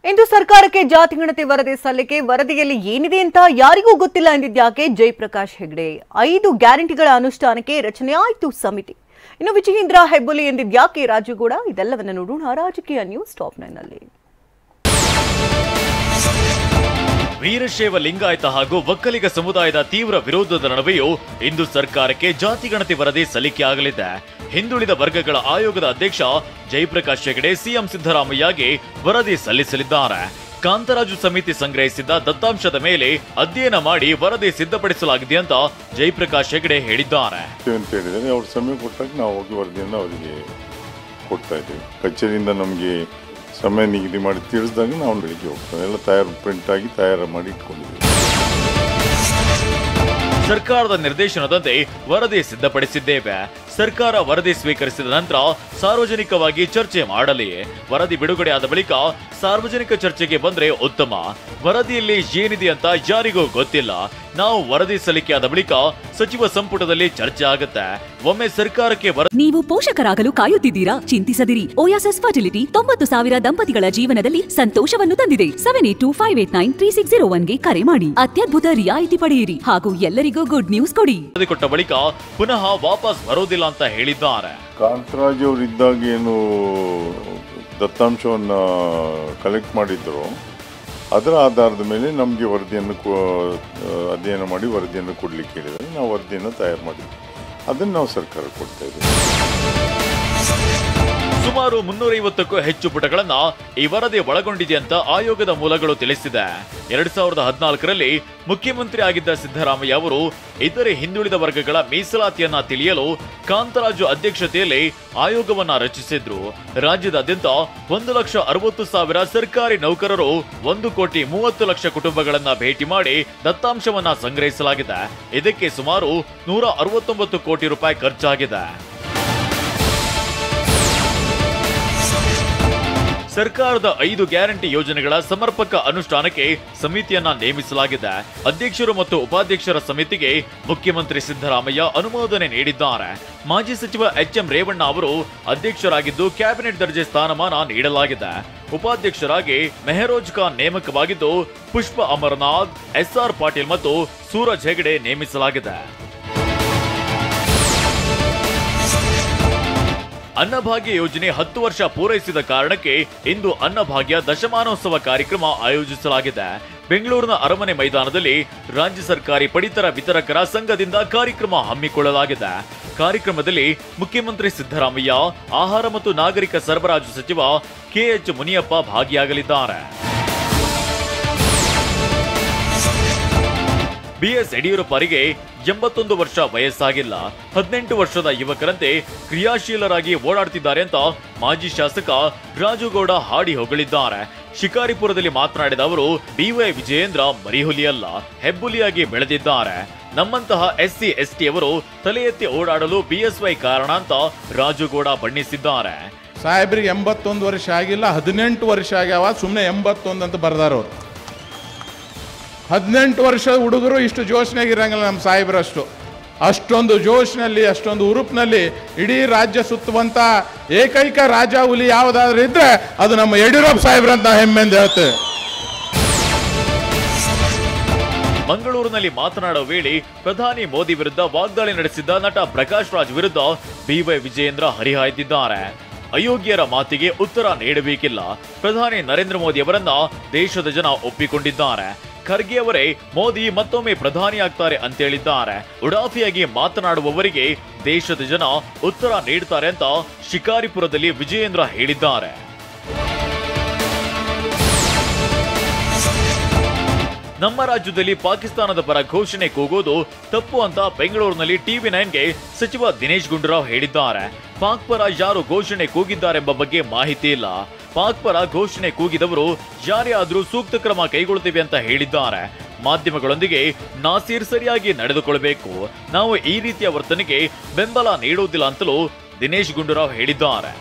ಇಂದು ಸರ್ಕಾರಕ್ಕೆ ಜಾತಿಗಣತಿ ವರದಿ ಸಲ್ಲಿಕೆ ವರದಿಯಲ್ಲಿ ಏನಿದೆ ಅಂತ ಯಾರಿಗೂ ಗೊತ್ತಿಲ್ಲ ಎಂದಿದ್ಯಾಕೆ ಜಯಪ್ರಕಾಶ್ ಹೆಗ್ಡೆ 5 ಗ್ಯಾರಂಟಿಗಳ ಅನುಷ್ಠಾನಕ್ಕೆ ರಚನೆ ಆಯಿತು ಸಮಿತಿ. ಇನ್ನು ವಿಜಯೇಂದ್ರ ಹೆಬ್ಬುಲಿ ಎಂದಿದ್ಯಾಕೆ ರಾಜುಗೌಡ ಇದೆಲ್ಲವನ್ನ ನೋಡೋಣ ರಾಜಕೀಯ ನ್ಯೂಸ್ ಟಾಪ್ 9 ನಲ್ಲಿ. ವೀರಶೈವ ಲಿಂಗಾಯತ ಹಾಗೂ ಒಕ್ಕಲಿಗ ಸಮುದಾಯದ ತೀವ್ರ ವಿರೋಧದ ನಡುವೆಯೂ ಇಂದು ಸರ್ಕಾರಕ್ಕೆ ಜಾತಿಗಣತಿ ವರದಿ ಸಲ್ಲಿಕೆ ಆಗಲಿದೆ. ಹಿಂದುಳಿದ ವರ್ಗಗಳ ಆಯೋಗದ ಅಧ್ಯಕ್ಷ ಜಯಪ್ರಕಾಶ್ ಹೆಗಡೆ ಸಿಎಂ ಸಿದ್ದರಾಮಯ್ಯಗೆ ವರದಿ ಸಲ್ಲಿಸಲಿದ್ದಾರೆ. ಕಾಂತರಾಜು ಸಮಿತಿ ಸಂಗ್ರಹಿಸಿದ್ದ ದತ್ತಾಂಶದ ಮೇಲೆ ಅಧ್ಯಯನ ಮಾಡಿ ವರದಿ ಸಿದ್ಧಪಡಿಸಲಾಗಿದೆ ಅಂತ ಜಯಪ್ರಕಾಶ್ ಹೆಗಡೆ ಹೇಳಿದ್ದಾರೆ. ಅವ್ರ ಸಮಯ ಕೊಟ್ಟಾಗ ನಾವು ಹೋಗಿ ವರದಿಯನ್ನು ಅವರಿಗೆ ಕೊಡ್ತಾ ಇದ್ದೀವಿ. ಕಚೇರಿಯಿಂದ ನಮಗೆ ಸಮಯ ನಿಗದಿ ಮಾಡಿ ತಿಳಿಸಿದಾಗ ನಾವು ಬೆಳಿಗ್ಗೆ ಹೋಗ್ತೇವೆ. ಎಲ್ಲ ಪ್ರಿಂಟ್ ಆಗಿ ತಯಾರು ಮಾಡಿ ಇಟ್ಕೊಂಡಿದ್ದೀವಿ. ಸರ್ಕಾರದ ನಿರ್ದೇಶನದಂತೆ ವರದಿ ಸಿದ್ಧಪಡಿಸಿದ್ದೇವೆ. ಸರ್ಕಾರ ವರದಿ ಸ್ವೀಕರಿಸಿದ ನಂತರ ಸಾರ್ವಜನಿಕವಾಗಿ ಚರ್ಚೆ ಮಾಡಲಿ. ವರದಿ ಬಿಡುಗಡೆಯಾದ ಬಳಿಕ ಸಾರ್ವಜನಿಕ ಚರ್ಚೆಗೆ ಬಂದ್ರೆ ಉತ್ತಮ. ವರದಿಯಲ್ಲಿ ಏನಿದೆ ಅಂತ ಯಾರಿಗೂ ಗೊತ್ತಿಲ್ಲ. ನಾವು ವರದಿ ಸಲ್ಲಿಕೆಯಾದ ಬಳಿಕ ಸಚಿವ ಸಂಪುಟದಲ್ಲಿ ಚರ್ಚೆ ಆಗುತ್ತೆ. ಒಮ್ಮೆ ಸರ್ಕಾರಕ್ಕೆ ನೀವು ಪೋಷಕರಾಗಲು ಕಾಯುತ್ತಿದ್ದೀರಾ? ಚಿಂತಿಸದಿರಿ. ಓಯಾಸಿಸ್ ಫರ್ಟಿಲಿಟಿ 90,000 ದಂಪತಿಗಳ ಜೀವನದಲ್ಲಿ ಸಂತೋಷವನ್ನು ತಂದಿದೆ. 7825893601ಗೆ ಕರೆ ಮಾಡಿ ಅತ್ಯದ್ಭುತ ರಿಯಾಯಿತಿ ಪಡೆಯಿರಿ ಹಾಗೂ ಎಲ್ಲರಿಗೂ ಗುಡ್ ನ್ಯೂಸ್ ಕೊಡಿ. ವರದಿ ಕೊಟ್ಟ ಬಳಿಕ ಪುನಃ ವಾಪಸ್ ಬರೋದಿಲ್ಲ ಅಂತ ಹೇಳಿದ್ದಾರೆ. ಕಾಂತರಾಜ್ ಅವರು ಇದ್ದಾಗ ಏನು ದತ್ತಾಂಶವನ್ನು ಕಲೆಕ್ಟ್ ಮಾಡಿದ್ರು ಅದರ ಆಧಾರದ ಮೇಲೆ ನಮಗೆ ವರದಿಯನ್ನು ಅಧ್ಯಯನ ಮಾಡಿ ವರದಿಯನ್ನು ಕೊಡ್ಲಿಕ್ಕೆ ಹೇಳಿದರೆ ನಾವು ವರದಿಯನ್ನು ತಯಾರು ಮಾಡಿದ್ವಿ. ಅದನ್ನು ನಾವು ಸರ್ಕಾರ ಕೊಡ್ತಾ ಇದ್ದೀವಿ. ಸುಮಾರು 350ಕ್ಕೂ ಹೆಚ್ಚು ಪುಟಗಳನ್ನ ಈ ವರದಿ ಒಳಗೊಂಡಿದೆ ಅಂತ ಆಯೋಗದ ಮೂಲಗಳು ತಿಳಿಸಿದೆ. 2014ರಲ್ಲಿ ಮುಖ್ಯಮಂತ್ರಿ ಆಗಿದ್ದ ಸಿದ್ದರಾಮಯ್ಯ ಅವರು ಇತರೆ ಹಿಂದುಳಿದ ವರ್ಗಗಳ ಮೀಸಲಾತಿಯನ್ನ ತಿಳಿಯಲು ಕಾಂತರಾಜು ಅಧ್ಯಕ್ಷತೆಯಲ್ಲಿ ಆಯೋಗವನ್ನ ರಚಿಸಿದ್ರು. ರಾಜ್ಯದಾದ್ಯಂತ 1,60,000 ಸರ್ಕಾರಿ ನೌಕರರು 1,30,00,000 ಕುಟುಂಬಗಳನ್ನ ಭೇಟಿ ಮಾಡಿ ದತ್ತಾಂಶವನ್ನ ಸಂಗ್ರಹಿಸಲಾಗಿದೆ. ಇದಕ್ಕೆ ಸುಮಾರು 169 ಕೋಟಿ ರೂಪಾಯಿ ಖರ್ಚಾಗಿದೆ. ಸರ್ಕಾರದ 5 ಗ್ಯಾರಂಟಿ ಯೋಜನೆಗಳ ಸಮರ್ಪಕ ಅನುಷ್ಠಾನಕ್ಕೆ ಸಮಿತಿಯನ್ನ ನೇಮಿಸಲಾಗಿದೆ. ಅಧ್ಯಕ್ಷರು ಮತ್ತು ಉಪಾಧ್ಯಕ್ಷರ ಸಮಿತಿಗೆ ಮುಖ್ಯಮಂತ್ರಿ ಸಿದ್ದರಾಮಯ್ಯ ಅನುಮೋದನೆ ನೀಡಿದ್ದಾರೆ. ಮಾಜಿ ಸಚಿವ ಎಚ್ಎಂ ರೇವಣ್ಣ ಅವರು ಅಧ್ಯಕ್ಷರಾಗಿದ್ದು ಕ್ಯಾಬಿನೆಟ್ ದರ್ಜೆ ಸ್ಥಾನಮಾನ ನೀಡಲಾಗಿದೆ. ಉಪಾಧ್ಯಕ್ಷರಾಗಿ ಮೆಹರೋಜ್ ಖಾನ್ ನೇಮಕವಾಗಿದ್ದು ಪುಷ್ಪ ಅಮರನಾಥ್, ಎಸ್ಆರ್ ಪಾಟೀಲ್ ಮತ್ತು ಸೂರಜ್ ಹೆಗಡೆ ನೇಮಿಸಲಾಗಿದೆ. ಅನ್ನಭಾಗ್ಯ ಯೋಜನೆ 10 ವರ್ಷ ಪೂರೈಸಿದ ಕಾರಣಕ್ಕೆ ಇಂದು ಅನ್ನಭಾಗ್ಯ ದಶಮಾನೋತ್ಸವ ಕಾರ್ಯಕ್ರಮ ಆಯೋಜಿಸಲಾಗಿದೆ. ಬೆಂಗಳೂರಿನ ಅರಮನೆ ಮೈದಾನದಲ್ಲಿ ರಾಜ್ಯ ಸರ್ಕಾರಿ ಪಡಿತರ ವಿತರಕರ ಸಂಘದಿಂದ ಕಾರ್ಯಕ್ರಮ ಹಮ್ಮಿಕೊಳ್ಳಲಾಗಿದೆ. ಕಾರ್ಯಕ್ರಮದಲ್ಲಿ ಮುಖ್ಯಮಂತ್ರಿ ಸಿದ್ದರಾಮಯ್ಯ, ಆಹಾರ ಮತ್ತು ನಾಗರಿಕ ಸರಬರಾಜು ಸಚಿವ ಕೆಎಚ್ ಮುನಿಯಪ್ಪ ಭಾಗಿಯಾಗಲಿದ್ದಾರೆ. ಬಿಎಸ್ ಯಡಿಯೂರಪ್ಪರಿಗೆ 81 ವರ್ಷ ವಯಸ್ಸಾಗಿಲ್ಲ. 18 ವರ್ಷದ ಯುವಕರಂತೆ ಕ್ರಿಯಾಶೀಲರಾಗಿ ಓಡಾಡ್ತಿದ್ದಾರೆ ಅಂತ ಮಾಜಿ ಶಾಸಕ ರಾಜುಗೌಡ ಹಾಡಿ ಹೊಗಳಿದ್ದಾರೆ. ಶಿಕಾರಿಪುರದಲ್ಲಿ ಮಾತನಾಡಿದ ಅವರು, ಬಿವೈ ವಿಜಯೇಂದ್ರ ಮರಿಹುಲಿಯಲ್ಲ, ಹೆಬ್ಬುಲಿಯಾಗಿ ಬೆಳೆದಿದ್ದಾರೆ. ನಮ್ಮಂತಹ SC ST ಅವರು ತಲೆ ಎತ್ತಿ ಓಡಾಡಲು ಬಿಎಸ್ವೈ ಕಾರಣ ಅಂತ ರಾಜುಗೌಡ ಬಣ್ಣಿಸಿದ್ದಾರೆ. ಸಾಹೇಬ್ರಿಗೆ 81 ವರ್ಷ ಆಗಿಲ್ಲ, 18 ವರ್ಷ ಆಗ್ಯಾವ. ಸುಮ್ಮನೆ 81 ಅಂತ ಬರ್ದಾರವ್ರು. 18 ವರ್ಷದ ಹುಡುಗರು ಇಷ್ಟು ಜೋಶ್ನಾಗಿರಂಗಿಲ್ಲ ನಮ್ಮ ಸಾಹೇಬ್ರಷ್ಟು. ಅಷ್ಟೊಂದು ಜೋಶ್ನಲ್ಲಿ, ಅಷ್ಟೊಂದು ಉರುಪ್ನಲ್ಲಿ ಇಡೀ ರಾಜ್ಯ ಸುತ್ತುವಂತ ಏಕೈಕ ರಾಜ ಹುಲಿ ಯಾವುದಾದ್ರೂ ಇದ್ರೆ ಅದು ನಮ್ಮ ಯಡಿಯೂರಪ್ಪ ಸಾಹೇಬ್ರಂತ ಹೆಮ್ಮೆಂದು ಹೇಳ್ತೇವೆ. ಮಂಗಳೂರಿನಲ್ಲಿ ಮಾತನಾಡುವ ವೇಳೆ ಪ್ರಧಾನಿ ಮೋದಿ ವಿರುದ್ಧ ವಾಗ್ದಾಳಿ ನಡೆಸಿದ್ದ ನಟ ಪ್ರಕಾಶ್ ರಾಜ್ ವಿರುದ್ಧ ಬಿವೈ ವಿಜಯೇಂದ್ರ ಹರಿಹಾಯ್ದಿದ್ದಾರೆ. ಅಯೋಗ್ಯರ ಮಾತಿಗೆ ಉತ್ತರ ನೀಡಬೇಕಿಲ್ಲ. ಪ್ರಧಾನಿ ನರೇಂದ್ರ ಮೋದಿ ಅವರನ್ನ ದೇಶದ ಜನ ಒಪ್ಪಿಕೊಂಡಿದ್ದಾರೆ. ಖರ್ಗೆ ಅವರೇ ಮೋದಿ ಮತ್ತೊಮ್ಮೆ ಪ್ರಧಾನಿಯಾಗ್ತಾರೆ ಅಂತ ಹೇಳಿದ್ದಾರೆ. ಉಡಾಫಿಯಾಗಿ ಮಾತನಾಡುವವರಿಗೆ ದೇಶದ ಜನ ಉತ್ತರ ನೀಡುತ್ತಾರೆ ಅಂತ ಶಿಕಾರಿಪುರದಲ್ಲಿ ವಿಜಯೇಂದ್ರ ಹೇಳಿದ್ದಾರೆ. ನಮ್ಮ ರಾಜ್ಯದಲ್ಲಿ ಪಾಕಿಸ್ತಾನದ ಪರ ಘೋಷಣೆ ಕೂಗೋದು ತಪ್ಪು ಅಂತ ಬೆಂಗಳೂರಿನಲ್ಲಿ TV9ಗೆ ಸಚಿವ ದಿನೇಶ್ ಗುಂಡೂರಾವ್ ಹೇಳಿದ್ದಾರೆ. ಪಾಕ್ ಪರ ಯಾರು ಘೋಷಣೆ ಕೂಗಿದ್ದಾರೆಂಬ ಬಗ್ಗೆ ಮಾಹಿತಿ ಇಲ್ಲ. ಪಾಕ್ ಪರ ಘೋಷಣೆ ಕೂಗಿದವರು ಯಾರೇ ಆದ್ರೂ ಸೂಕ್ತ ಕ್ರಮ ಕೈಗೊಳ್ಳುತ್ತೇವೆ ಅಂತ ಹೇಳಿದ್ದಾರೆ. ಮಾಧ್ಯಮಗಳೊಂದಿಗೆ ನಾಸೀರ್ ಸರಿಯಾಗಿ ನಡೆದುಕೊಳ್ಳಬೇಕು. ನಾವು ಈ ರೀತಿಯ ವರ್ತನೆಗೆ ಬೆಂಬಲ ನೀಡುವುದಿಲ್ಲ ಅಂತಲೂ ದಿನೇಶ್ ಗುಂಡೂರಾವ್ ಹೇಳಿದ್ದಾರೆ.